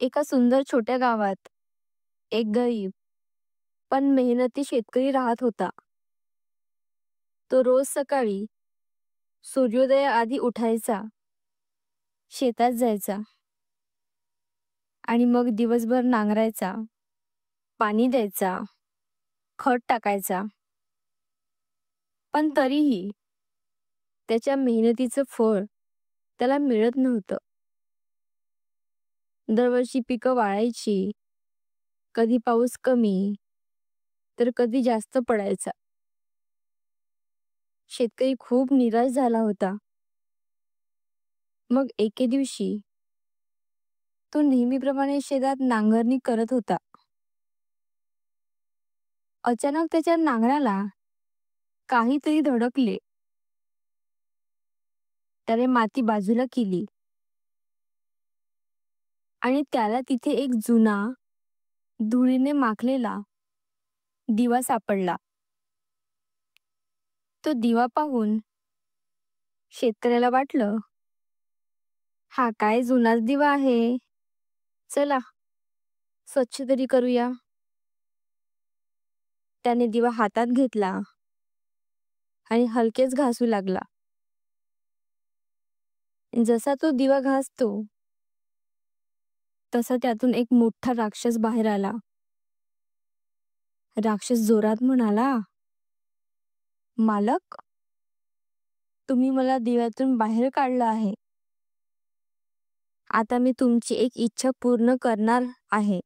एका सुंदर छोट्या गावात एक गरीब पण मेहनती शेतकरी राहत होता. तो रोज सकाळी सूर्योदयाआधी उठायचा, शेतात जायचा आणि मग दिवसभर नांगरायचा, पाणी द्यायचा, खत टाकायचा. पण तरीही त्याच्या मेहनतीचं फळ त्याला मिळत नव्हतं. दरवर्षी पिकं वाळायची, कधी पाऊस कमी तर कधी जास्त पडायचा. शेतकरी खूप निराश झाला होता. मग एके दिवशी तो नेहमीप्रमाणे शेतात नांगरणी करत होता. अचानक त्याच्या नांगराला काहीतरी धडकले. त्याने माती बाजूला केली आणि त्याला तिथे एक जुना, धुळीने माखलेला दिवा सापडला. तो दिवा पाहून शेतकऱ्याला वाटलं, हा काय जुनाच दिवा आहे. चला, स्वच्छ तरी करूया. त्याने दिवा हातात घेतला आणि हलकेच घासू लागला. जसा तो दिवा घासतो तसा त्यातून एक मोठा राक्षस बाहेर आला. राक्षस जोरात म्हणाला, मालक, तुम्ही मला दिव्यातून बाहेर काढलं आहे. आता मी तुमची एक इच्छा पूर्ण करणार आहे.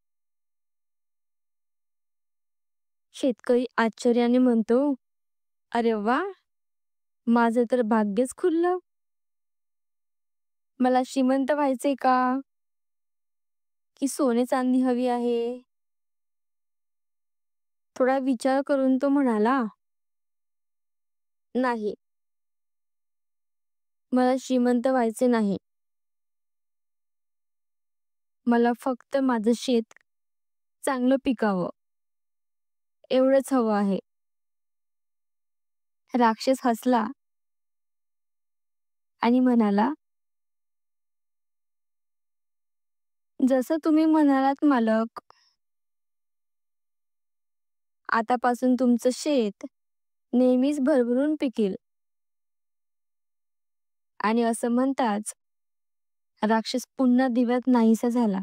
शेतकरी आश्चर्याने म्हणतो, अरे वा, माझं तर भाग्यच खुललं. मला श्रीमंत व्हायचे का, की सोने चांदी हवी आहे? थोडा विचार करून तो म्हणाला, नाही, मला श्रीमंत व्हायचे नाही. मला फक्त माझं शेत चांगलं पिकावं एवढंच हवं आहे. राक्षस हसला आणि म्हणाला, जसं तुम्ही म्हणालात मालक, आतापासून तुमचं शेत नेहमीच भरभरून पिकेल. आणि असं म्हणताच राक्षस पुन्हा दिव्यात नाहीसा झाला.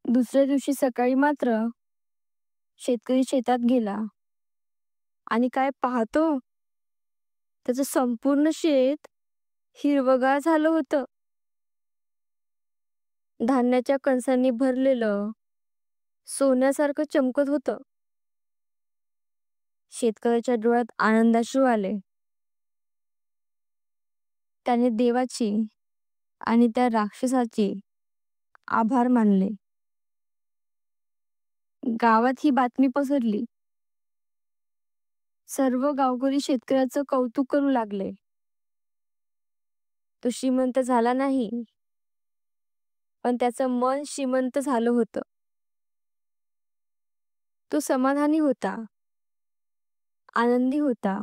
दुसऱ्या दिवशी सकाळी मात्र शेतकरी शेतात गेला आणि काय पाहतो, त्याचं संपूर्ण शेत हिरवगार झालं होतं. धान्याच्या कणसांनी भरलेलं सोन्यासारखं चमकत होतं. शेतकऱ्याच्या डोळ्यात आनंदाश्रू आले. त्याने देवाची आणि त्या राक्षसाचे आभार मानले. गावात ही बातमी पसरली. सर्व गावकरी शेतकऱ्याचं कौतुक करू लागले. तो श्रीमंत झाला नाही, पण त्याचं मन श्रीमंत झालं होतं. तो समाधानी होता, आनंदी होता.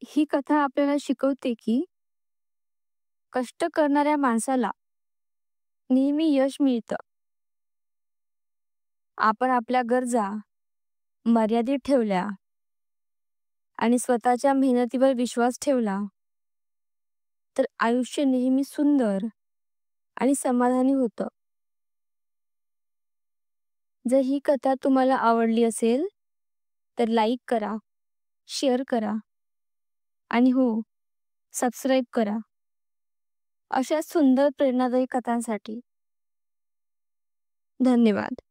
ही कथा आपल्याला शिकवते की कष्ट करणाऱ्या माणसाला नेहमी यश मिळतं. आपण आपल्या गरजा मर्यादित ठेवल्या आणि स्वतःच्या मेहनतीवर विश्वास ठेवला तर आयुष्य नेहमी सुंदर आणि समाधानी होतं. जर ही कथा तुम्हाला आवडली असेल तर लाईक करा, शेअर करा आणि हो, सबस्क्राईब करा. अशा सुंदर प्रेरणादायी कथांसाठी. धन्यवाद.